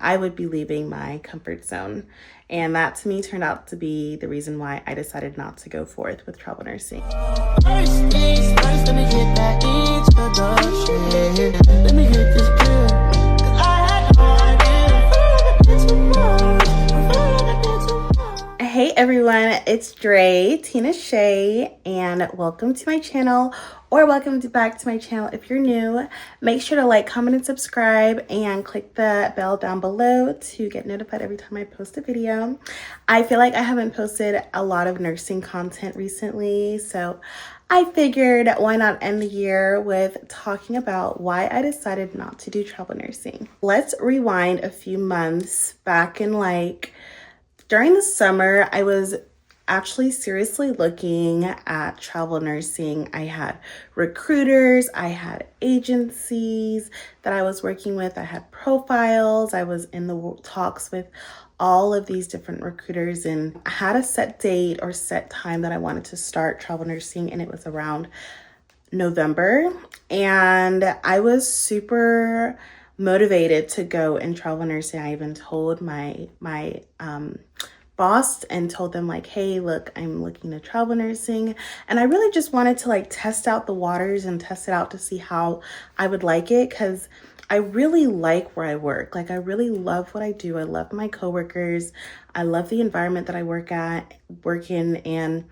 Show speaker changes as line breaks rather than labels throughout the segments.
I would be leaving my comfort zone. And that to me turned out to be the reason why I decided not to go forth with travel nursing.
First things first, let me get that introduction. Let me get this clear, 'cause I had no idea.
Hey everyone, it's Drey, tinashe, and welcome to my channel, or welcome back to my channel if you're new. Make sure to like, comment, and subscribe, and click the bell down below to get notified every time I post a video. I feel like I haven't posted a lot of nursing content recently, so I figured why not end the year with talking about why I decided not to do travel nursing. Let's rewind a few months back in during the summer. I was actually seriously looking at travel nursing. I had recruiters, I had agencies that I was working with, I had profiles, I was in the talks with all of these different recruiters, and I had a set date or set time that I wanted to start travel nursing, and it was around November. And I was super motivated to go in travel nursing. I even told my boss and told them like, hey, look, I'm looking at travel nursing. And I really just wanted to test out the waters and test it out to see how I would like it, because I really like where I work. I really love what I do. I love my coworkers. I love the environment that I work in, and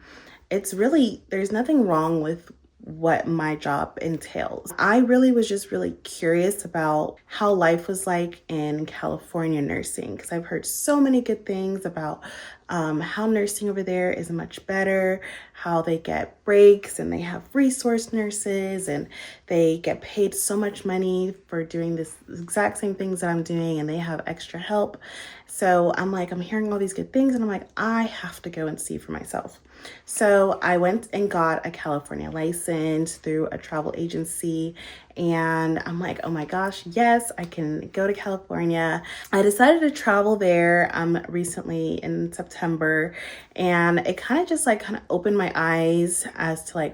it's really, there's nothing wrong with what my job entails. I really was just really curious about how life was like in California nursing, because I've heard so many good things about how nursing over there is much better, how they get breaks and they have resource nurses and they get paid so much money for doing this exact same things that I'm doing, and they have extra help. So I'm hearing all these good things, and I'm like, I have to go and see for myself. So I went and got a California license through a travel agency, and I'm like, oh my gosh, yes, I can go to California. I decided to travel there recently in September, and it kind of opened my eyes as to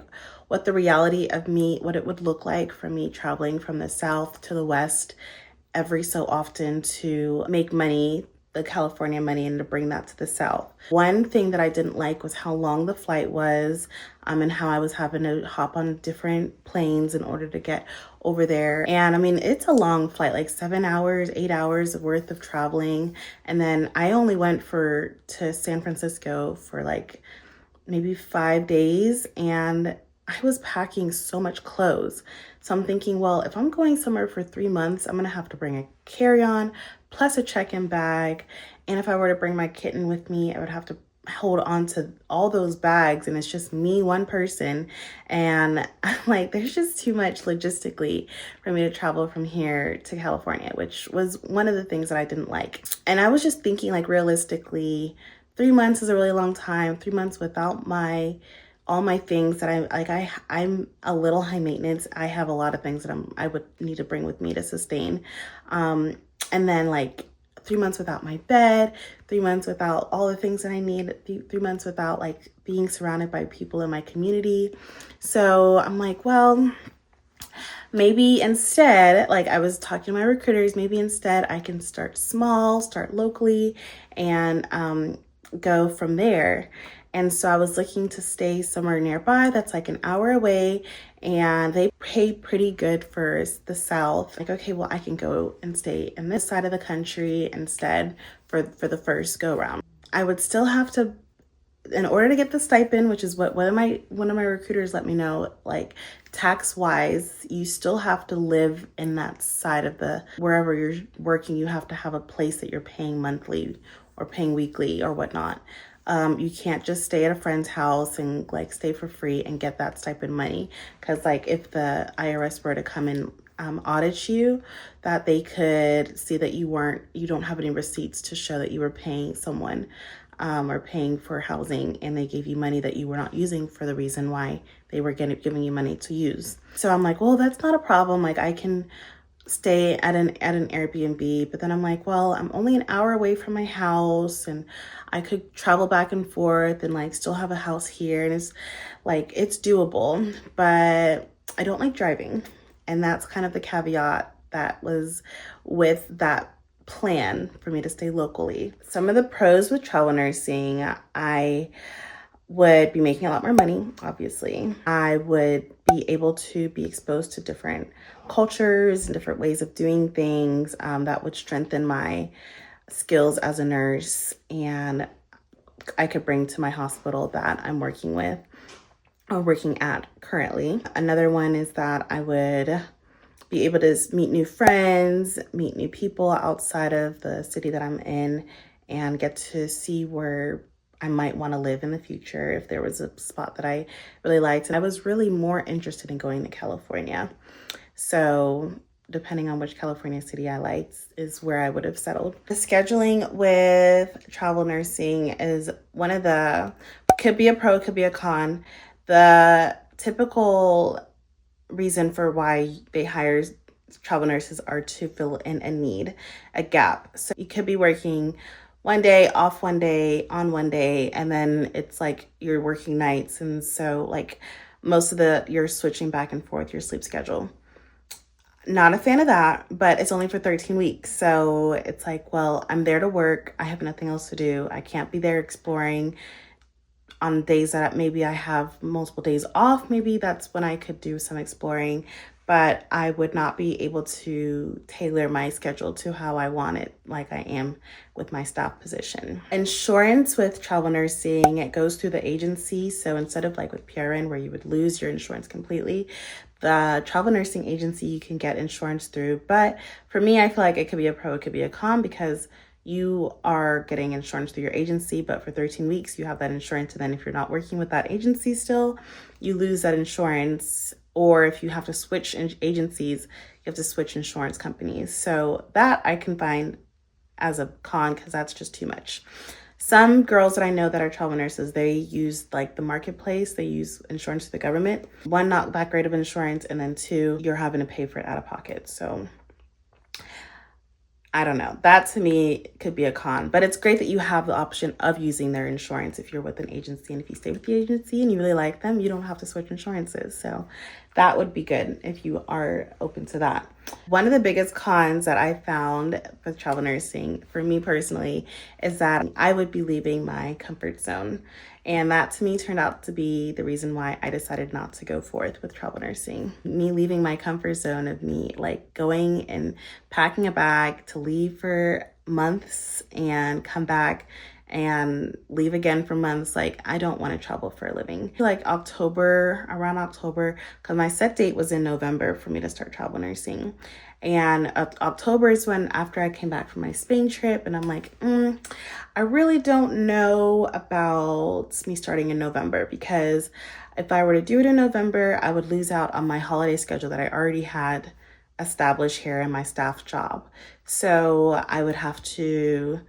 what the reality of what it would look like for me traveling from the South to the West every so often to make money, the California money, and to bring that to the South. One thing that I didn't like was how long the flight was, and how I was having to hop on different planes in order to get over there. And I mean, it's a long flight, 7 hours, 8 hours worth of traveling. And then I only went to San Francisco for maybe 5 days, and I was packing so much clothes. So I'm thinking, well, if I'm going somewhere for 3 months, I'm gonna have to bring a carry-on plus a check-in bag. And if I were to bring my kitten with me, I would have to hold on to all those bags, and it's just me, one person. And I'm there's just too much logistically for me to travel from here to California, which was one of the things that I didn't like. And I was just thinking realistically, 3 months is a really long time. 3 months without all my things that I'm a little high maintenance. I have a lot of things that I would need to bring with me to sustain. And then 3 months without my bed, 3 months without all the things that I need, 3 months without being surrounded by people in my community. So I'm well, maybe instead, I was talking to my recruiters, maybe instead I can start small, start locally, and go from there. And so I was looking to stay somewhere nearby that's an hour away, and they pay pretty good for the South. Okay, well, I can go and stay in this side of the country instead for the first go round. I would still have to, in order to get the stipend, which is what one of my recruiters let me know, tax wise, you still have to live in that side of wherever you're working. You have to have a place that you're paying monthly or paying weekly or whatnot. You can't just stay at a friend's house and stay for free and get that stipend money, because if the IRS were to come and audit you, that they could see that you don't have any receipts to show that you were paying someone or paying for housing, and they gave you money that you were not using for the reason why they were giving you money to use. So I'm well, that's not a problem. I can stay at an Airbnb. But then I'm well, I'm only an hour away from my house, and I could travel back and forth and still have a house here, and it's doable. But I don't like driving, and that's kind of the caveat that was with that plan for me to stay locally. Some of the pros with travel nursing, I would be making a lot more money, obviously. I would be able to be exposed to different cultures and different ways of doing things that would strengthen my skills as a nurse, and I could bring to my hospital that I'm working with or working at currently. Another one is that I would be able to meet new friends, meet new people outside of the city that I'm in, and get to see where I might want to live in the future if there was a spot that I really liked. And I was really more interested in going to California. So depending on which California city I liked is where I would have settled. The scheduling with travel nursing is one of the, could be a pro, could be a con. The typical reason for why they hire travel nurses are to fill in a need, a gap. So you could be working one day, off one day, on one day, and then it's like you're working nights. And so like most of you're switching back and forth your sleep schedule. Not a fan of that, but it's only for 13 weeks. So it's like, well, I'm there to work. I have nothing else to do. I can't be there exploring on days that maybe I have multiple days off. Maybe that's when I could do some exploring, but I would not be able to tailor my schedule to how I want it, like I am with my staff position. Insurance with travel nursing, it goes through the agency. So instead of like with PRN where you would lose your insurance completely, the travel nursing agency you can get insurance through. But for me, I feel like it could be a pro, it could be a con, because you are getting insurance through your agency, but for 13 weeks, you have that insurance. And then if you're not working with that agency still, you lose that insurance. Or if you have to switch agencies, you have to switch insurance companies. So that I can find as a con, because that's just too much. Some girls that I know that are travel nurses, they use like the marketplace. They use insurance to the government. One, not that great of insurance. And then two, you're having to pay for it out of pocket. So I don't know. That to me could be a con, but it's great that you have the option of using their insurance if you're with an agency. And if you stay with the agency and you really like them, you don't have to switch insurances. So that would be good if you are open to that. One of the biggest cons that I found with travel nursing for me personally is that I would be leaving my comfort zone. And that to me turned out to be the reason why I decided not to go forth with travel nursing. Me leaving my comfort zone of me like going and packing a bag to leave for months and come back and leave again for months. Like, I don't want to travel for a living. Like around October, because my set date was in November for me to start travel nursing. And October is when, after I came back from my Spain trip, and I'm like, I really don't know about me starting in November, because if I were to do it in November, I would lose out on my holiday schedule that I already had established here in my staff job. So I would have to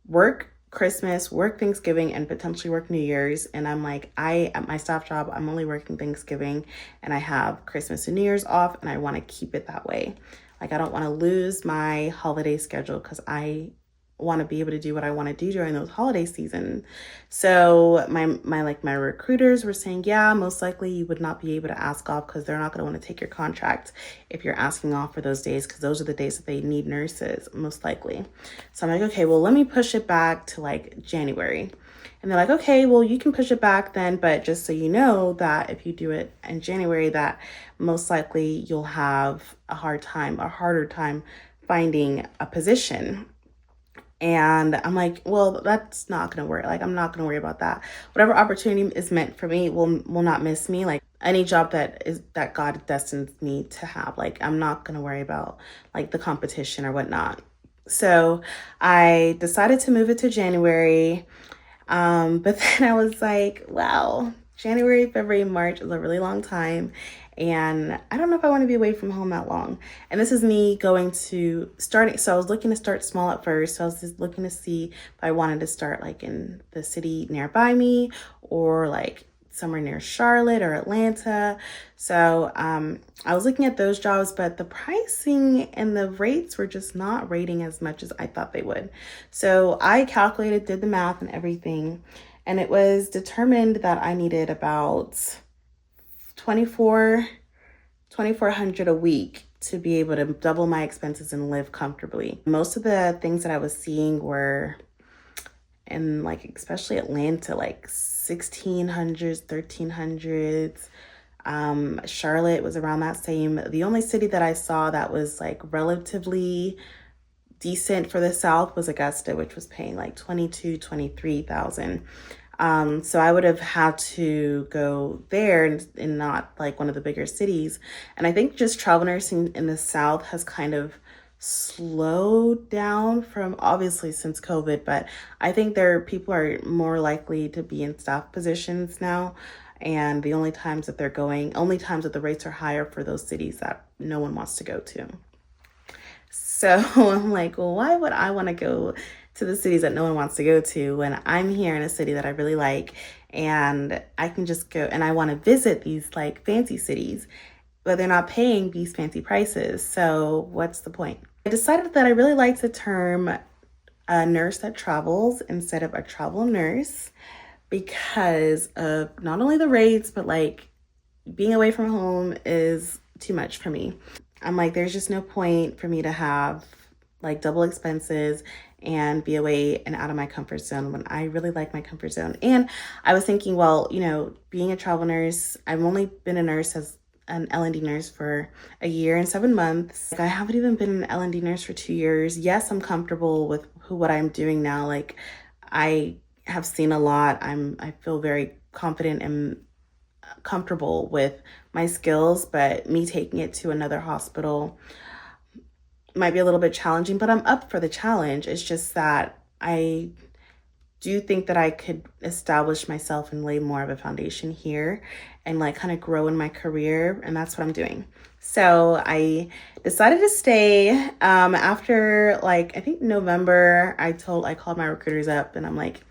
work Christmas, work Thanksgiving, and potentially work New Year's. And I'm like, at my staff job, I'm only working Thanksgiving, and I have Christmas and New Year's off, and I want to keep it that way. Like, I don't want to lose my holiday schedule, because I want to be able to do what I want to do during those holiday seasons. So my recruiters were saying, yeah, most likely you would not be able to ask off, because they're not going to want to take your contract if you're asking off for those days, because those are the days that they need nurses, most likely. So I'm like, okay, well, let me push it back to like January. And they're like, okay, well, you can push it back then, but just so you know that if you do it in January, that most likely you'll have a harder time finding a position. And I'm like, well, that's not going to work. Like, I'm not going to worry about that. Whatever opportunity is meant for me will not miss me. Like, any job that God destines me to have, like, I'm not going to worry about like the competition or whatnot. So I decided to move it to January. But then I was like, wow, January, February, March is a really long time. And I don't know if I want to be away from home that long. And this is me going to starting. So I was looking to start small at first. So I was just looking to see if I wanted to start like in the city nearby me, or like somewhere near Charlotte or Atlanta. So I was looking at those jobs, but the pricing and the rates were just not rating as much as I thought they would. So I calculated, did the math and everything, and it was determined that I needed about $2,400 a week to be able to double my expenses and live comfortably. Most of the things that I was seeing were in like, especially Atlanta, like 1600s, 1300s. Charlotte was around that same. The only city that I saw that was like relatively decent for the South was Augusta, which was paying like 23,000. So I would have had to go there and not like one of the bigger cities. And I think just travel nursing in the South has kind of slowed down from, obviously since COVID, but I think people are more likely to be in staff positions now. And the only times that the rates are higher for those cities that no one wants to go to. So I'm like, well, why would I want to go to the cities that no one wants to go to when I'm here in a city that I really like, and I can just go and I want to visit these like fancy cities, but they're not paying these fancy prices. So what's the point? I decided that I really like the term a nurse that travels instead of a travel nurse, because of not only the rates, but like being away from home is too much for me. I'm like, there's just no point for me to have like double expenses and be away and out of my comfort zone when I really like my comfort zone. And I was thinking, well, you know, being a travel nurse, I've only been a nurse as an L&D nurse for a year and 7 months. I haven't even been an L&D nurse for 2 years. Yes, I'm comfortable with what I'm doing now. Like, I have seen a lot. I feel very confident and comfortable with my skills, but me taking it to another hospital might be a little bit challenging, but I'm up for the challenge. It's just that I do think that I could establish myself and lay more of a foundation here and like kind of grow in my career, and that's what I'm doing. So I decided to stay. After like, I think November, I called my recruiters up and I'm like,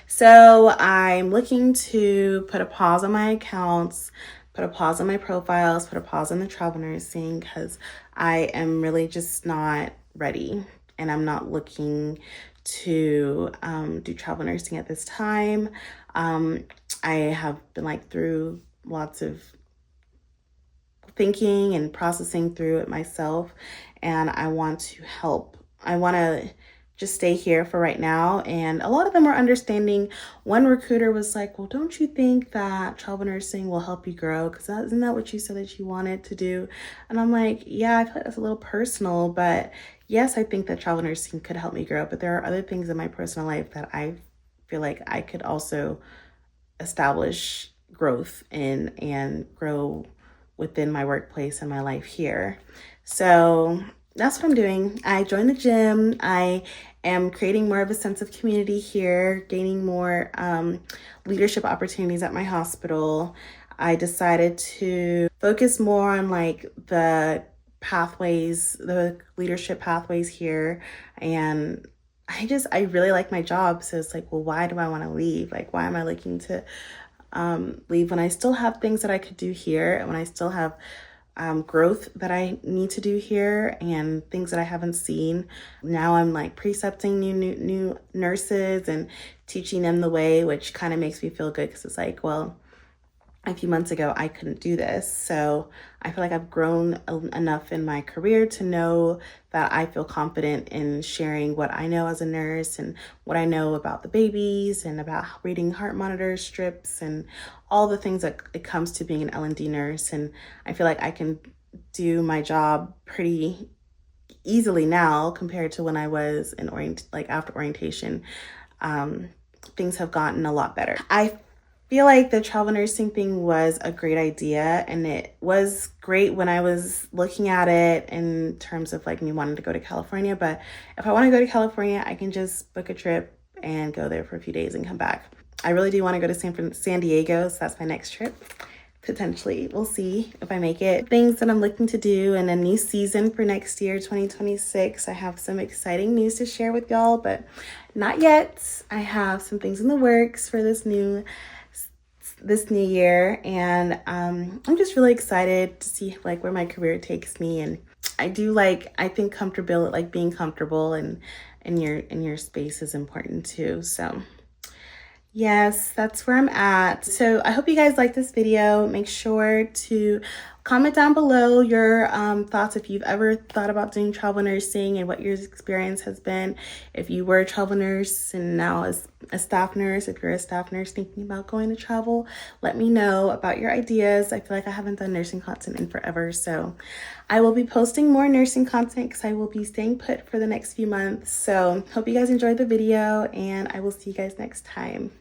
so I'm looking to put a pause on my accounts, put a pause on my profiles, put a pause on the travel nursing, because I am really just not ready, and I'm not looking to do travel nursing at this time. I have been like through lots of thinking and processing through it myself, and I want to help. I want to just stay here for right now. And a lot of them are understanding. One recruiter was like, well, don't you think that travel nursing will help you grow? Because isn't that what you said that you wanted to do? And I'm like, yeah, I feel like that's a little personal, but yes, I think that travel nursing could help me grow. But there are other things in my personal life that I feel like I could also establish growth in and grow within my workplace and my life here. So that's what I'm doing. I joined the gym. I am creating more of a sense of community here, gaining more leadership opportunities at my hospital. I decided to focus more on like the pathways, the leadership pathways here. And I really like my job. So it's like, well, why do I want to leave? Like, why am I looking to leave when I still have things that I could do here, and when I still have growth that I need to do here and things that I haven't seen. Now I'm like precepting new nurses and teaching them the way, which kind of makes me feel good, because it's like, well, a few months ago I couldn't do this. So I feel like I've grown enough in my career to know that I feel confident in sharing what I know as a nurse and what I know about the babies and about reading heart monitor strips and all the things that it comes to being an L&D nurse. And I feel like I can do my job pretty easily now compared to when I was in after orientation. Things have gotten a lot better. I feel like the travel nursing thing was a great idea, and it was great when I was looking at it in terms of like me wanting to go to California. But if I want to go to California, I can just book a trip and go there for a few days and come back. I really do want to go to San Diego, so that's my next trip. Potentially, we'll see if I make it. Things that I'm looking to do in a new season for next year, 2026. I have some exciting news to share with y'all, but not yet. I have some things in the works for this new year, and I'm just really excited to see like where my career takes me. And I think comfortable, like being comfortable and in your space is important too. So yes, that's where I'm at. So I hope you guys like this video. Make sure to comment down below your thoughts if you've ever thought about doing travel nursing and what your experience has been. If you were a travel nurse and now as a staff nurse, if you're a staff nurse thinking about going to travel, let me know about your ideas. I feel like I haven't done nursing content in forever, so I will be posting more nursing content because I will be staying put for the next few months. So hope you guys enjoyed the video, and I will see you guys next time.